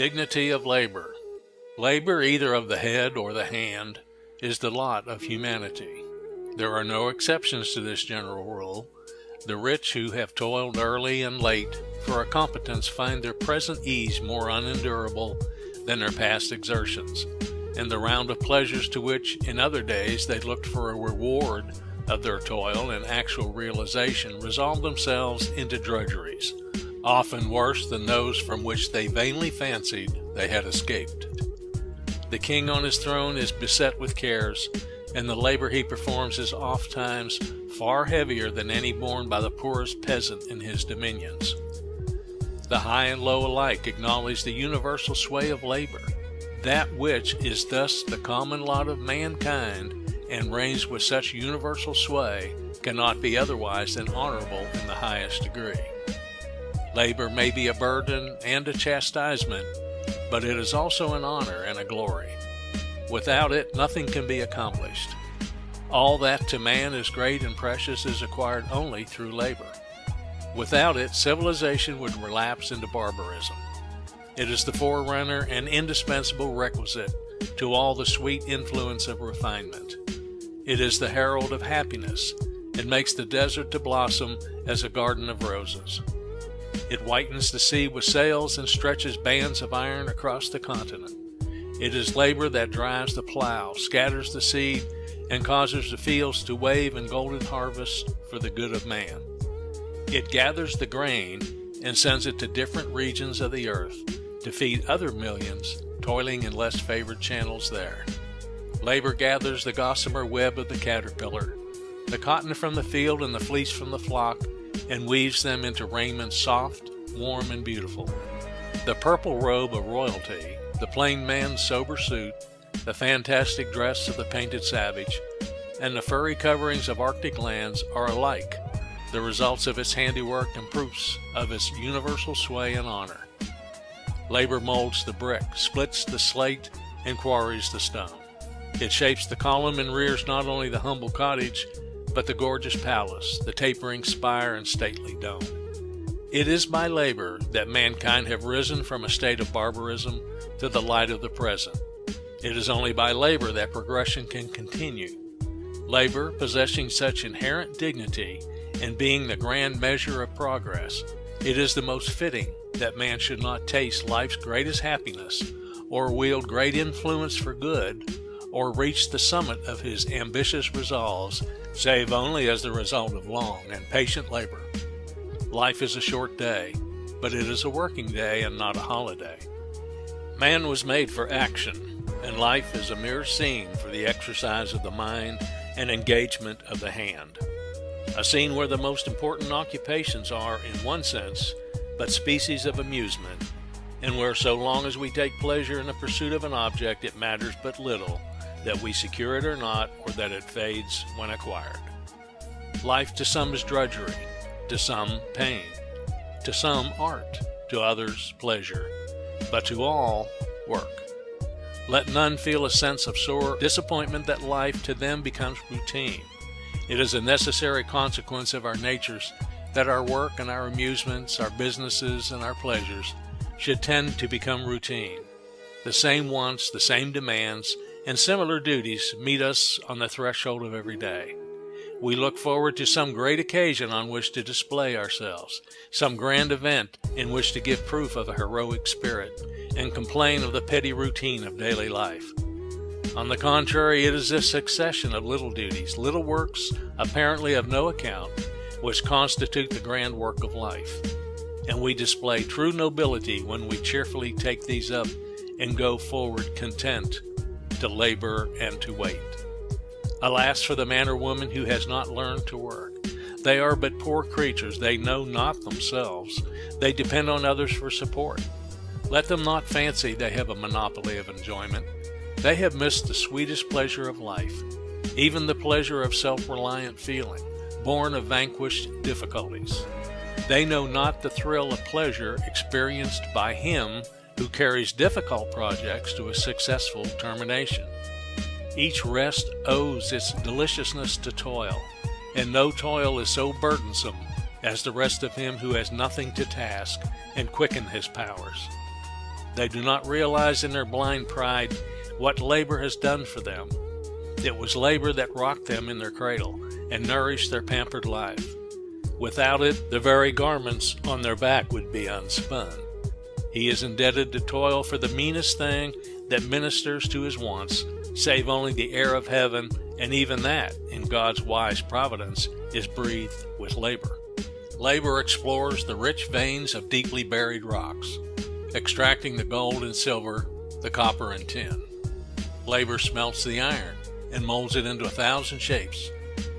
Dignity of labor. Labor, either of the head or the hand, is the lot of humanity. There are no exceptions to this general rule. The rich who have toiled early and late for a competence find their present ease more unendurable than their past exertions, and the round of pleasures to which in other days they looked for a reward of their toil and actual realization resolve themselves into drudgeries, often worse than those from which they vainly fancied they had escaped. The king on his throne is beset with cares, and the labor he performs is ofttimes far heavier than any borne by the poorest peasant in his dominions. The high and low alike acknowledge the universal sway of labor, that which is thus the common lot of mankind and reigns with such universal sway cannot be otherwise than honorable in the highest degree. Labor may be a burden and a chastisement, but it is also an honor and a glory. Without it, nothing can be accomplished. All that to man is great and precious is acquired only through labor. Without it, civilization would relapse into barbarism. It is the forerunner and indispensable requisite to all the sweet influence of refinement. It is the herald of happiness. It makes the desert to blossom as a garden of roses. It whitens the sea with sails and stretches bands of iron across the continent. It is labor that drives the plow, scatters the seed, and causes the fields to wave in golden harvest for the good of man. It gathers the grain and sends it to different regions of the earth to feed other millions toiling in less favored channels there. Labor gathers the gossamer web of the caterpillar, the cotton from the field and the fleece from the flock, and weaves them into raiment soft, warm, and beautiful. The purple robe of royalty, the plain man's sober suit, the fantastic dress of the painted savage, and the furry coverings of Arctic lands are alike the results of its handiwork and proofs of its universal sway and honor. Labor molds the brick, splits the slate, and quarries the stone. It shapes the column and rears not only the humble cottage, but the gorgeous palace, the tapering spire and stately dome. It is by labor that mankind have risen from a state of barbarism to the light of the present. It is only by labor that progression can continue. Labor, possessing such inherent dignity and being the grand measure of progress, it is the most fitting that man should not taste life's greatest happiness, or wield great influence for good, or reach the summit of his ambitious resolves, save only as the result of long and patient labor. Life is a short day, but it is a working day and not a holiday. Man was made for action, and life is a mere scene for the exercise of the mind and engagement of the hand. A scene where the most important occupations are, in one sense, but species of amusement, and where so long as we take pleasure in the pursuit of an object, it matters but little that we secure it or not, or that it fades when acquired. Life to some is drudgery, to some pain, to some art, to others pleasure, but to all work. Let none feel a sense of sore disappointment that life to them becomes routine. It is a necessary consequence of our natures that our work and our amusements, our businesses and our pleasures should tend to become routine. The same wants, the same demands, and similar duties meet us on the threshold of every day. We look forward to some great occasion on which to display ourselves, some grand event in which to give proof of a heroic spirit, and complain of the petty routine of daily life. On the contrary, it is this succession of little duties, little works apparently of no account, which constitute the grand work of life. And we display true nobility when we cheerfully take these up and go forward content to labor and to wait. Alas for the man or woman who has not learned to work. They are but poor creatures. They know not themselves. They depend on others for support. Let them not fancy they have a monopoly of enjoyment. They have missed the sweetest pleasure of life, even the pleasure of self-reliant feeling, born of vanquished difficulties. They know not the thrill of pleasure experienced by him who carries difficult projects to a successful termination. Each rest owes its deliciousness to toil, and no toil is so burdensome as the rest of him who has nothing to task and quicken his powers. They do not realize in their blind pride what labor has done for them. It was labor that rocked them in their cradle and nourished their pampered life. Without it, the very garments on their back would be unspun. He is indebted to toil for the meanest thing that ministers to his wants, save only the air of heaven, and even that, in God's wise providence, is breathed with labor. Labor explores the rich veins of deeply buried rocks, extracting the gold and silver, the copper and tin. Labor smelts the iron and molds it into 1,000 shapes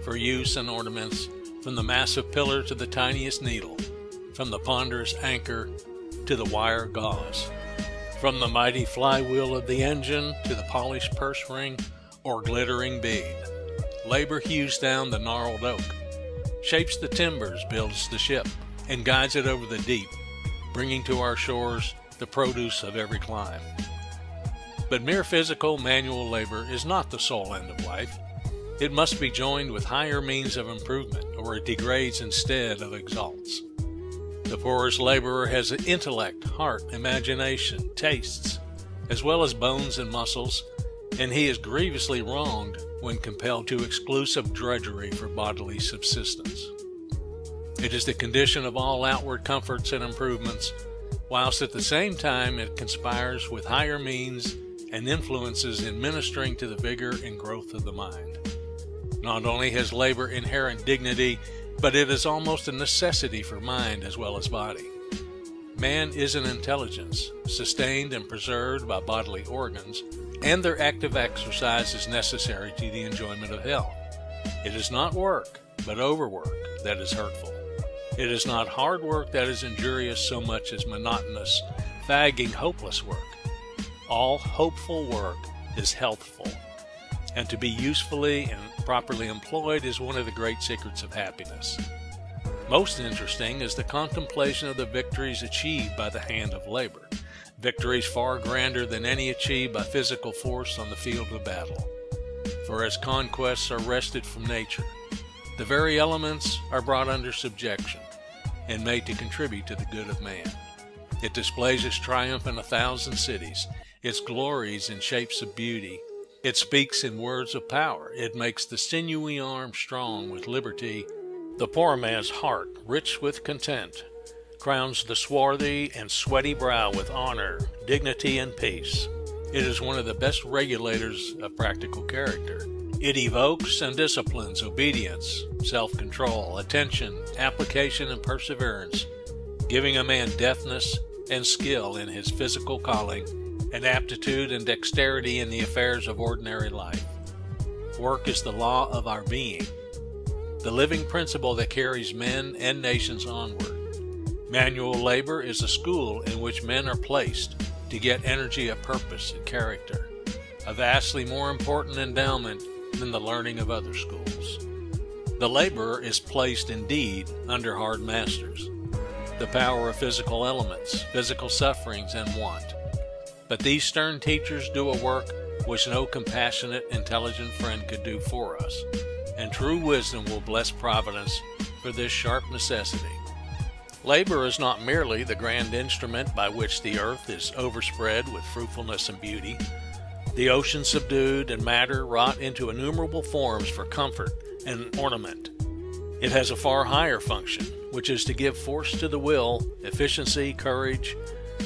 for use and ornaments, from the massive pillar to the tiniest needle, from the ponderous anchor to the wire gauze, from the mighty flywheel of the engine to the polished purse ring or glittering bead. Labor hews down the gnarled oak, shapes the timbers, builds the ship, and guides it over the deep, bringing to our shores the produce of every clime. But mere physical manual labor is not the sole end of life. It must be joined with higher means of improvement, or it degrades instead of exalts. The poorest laborer has intellect, heart, imagination, tastes, as well as bones and muscles, and he is grievously wronged when compelled to exclusive drudgery for bodily subsistence. It is the condition of all outward comforts and improvements, whilst at the same time it conspires with higher means and influences in ministering to the vigor and growth of the mind. Not only has labor inherent dignity, but it is almost a necessity for mind as well as body. Man is an intelligence, sustained and preserved by bodily organs, and their active exercise is necessary to the enjoyment of health. It is not work, but overwork, that is hurtful. It is not hard work that is injurious so much as monotonous, fagging, hopeless work. All hopeful work is healthful, and to be usefully and properly employed is one of the great secrets of happiness. Most interesting is the contemplation of the victories achieved by the hand of labor, victories far grander than any achieved by physical force on the field of battle. For as conquests are wrested from nature, the very elements are brought under subjection and made to contribute to the good of man. It displays its triumph in 1,000 cities, its glories in shapes of beauty. It speaks in words of power. It makes the sinewy arm strong with liberty, the poor man's heart rich with content, crowns the swarthy and sweaty brow with honor, dignity, and peace. It is one of the best regulators of practical character. It evokes and disciplines obedience, self-control, attention, application, and perseverance, giving a man deftness and skill in his physical calling, and aptitude and dexterity in the affairs of ordinary life. Work is the law of our being, the living principle that carries men and nations onward. Manual labor is a school in which men are placed to get energy of purpose and character, a vastly more important endowment than the learning of other schools. The laborer is placed indeed under hard masters, the power of physical elements, physical sufferings, and want. But these stern teachers do a work which no compassionate, intelligent friend could do for us, and true wisdom will bless Providence for this sharp necessity. Labor is not merely the grand instrument by which the earth is overspread with fruitfulness and beauty, the ocean subdued, and matter wrought into innumerable forms for comfort and ornament. It has a far higher function, which is to give force to the will, efficiency, courage,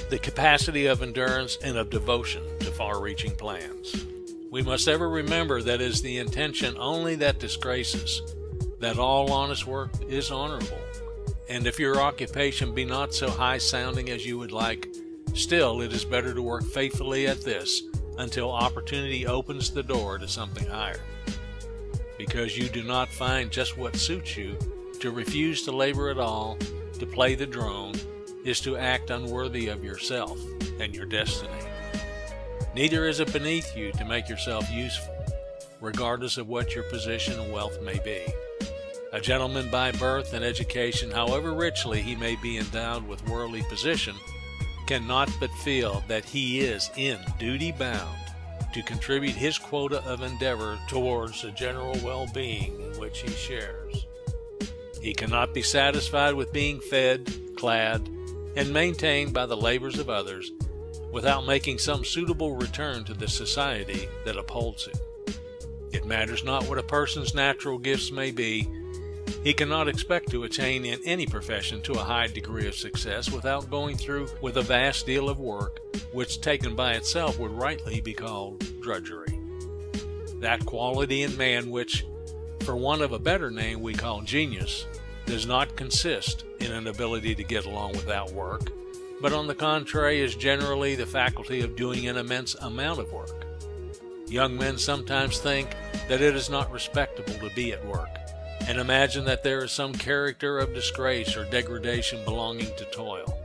the capacity of endurance, and of devotion to far-reaching plans. We must ever remember that it is the intention only that disgraces, that all honest work is honorable. And if your occupation be not so high-sounding as you would like, still it is better to work faithfully at this until opportunity opens the door to something higher. Because you do not find just what suits you, to refuse to labor at all, to play the drone, is to act unworthy of yourself and your destiny. Neither is it beneath you to make yourself useful, regardless of what your position and wealth may be. A gentleman by birth and education, however richly he may be endowed with worldly position, cannot but feel that he is in duty bound to contribute his quota of endeavor towards the general well-being in which he shares. He cannot be satisfied with being fed, clad, and maintained by the labors of others without making some suitable return to the society that upholds it. It matters not what a person's natural gifts may be. He cannot expect to attain in any profession to a high degree of success without going through with a vast deal of work, which taken by itself would rightly be called drudgery. That quality in man which, for want of a better name, we call genius, does not consist in an ability to get along without work, but on the contrary is generally the faculty of doing an immense amount of work. Young men sometimes think that it is not respectable to be at work, and imagine that there is some character of disgrace or degradation belonging to toil.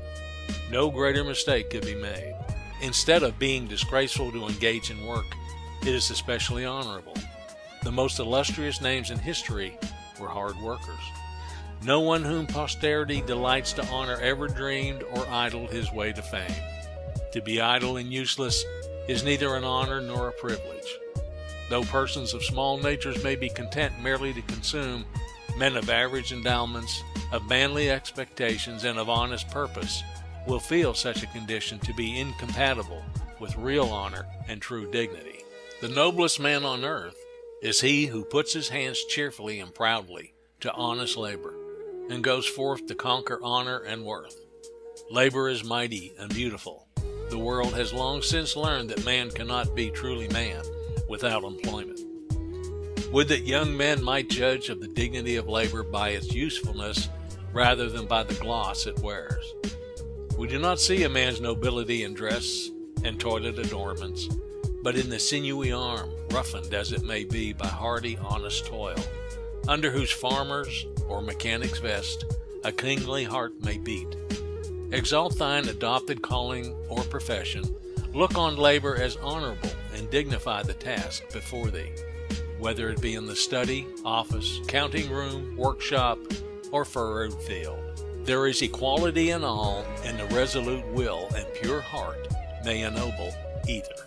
No greater mistake could be made. Instead of being disgraceful to engage in work, it is especially honorable. The most illustrious names in history were hard workers. No one whom posterity delights to honor ever dreamed or idled his way to fame. To be idle and useless is neither an honor nor a privilege. Though persons of small natures may be content merely to consume, men of average endowments, of manly expectations, and of honest purpose will feel such a condition to be incompatible with real honor and true dignity. The noblest man on earth is he who puts his hands cheerfully and proudly to honest labor, and goes forth to conquer honor and worth. Labor is mighty and beautiful. The world has long since learned that man cannot be truly man without employment. Would that young men might judge of the dignity of labor by its usefulness rather than by the gloss it wears. We do not see a man's nobility in dress and toilet adornments, but in the sinewy arm, roughened as it may be by hardy, honest toil, under whose farmer's or mechanic's vest a kingly heart may beat. Exalt thine adopted calling or profession. Look on labor as honorable, and dignify the task before thee, whether it be in the study, office, counting room, workshop, or furrowed field. There is equality in all, and the resolute will and pure heart may ennoble either.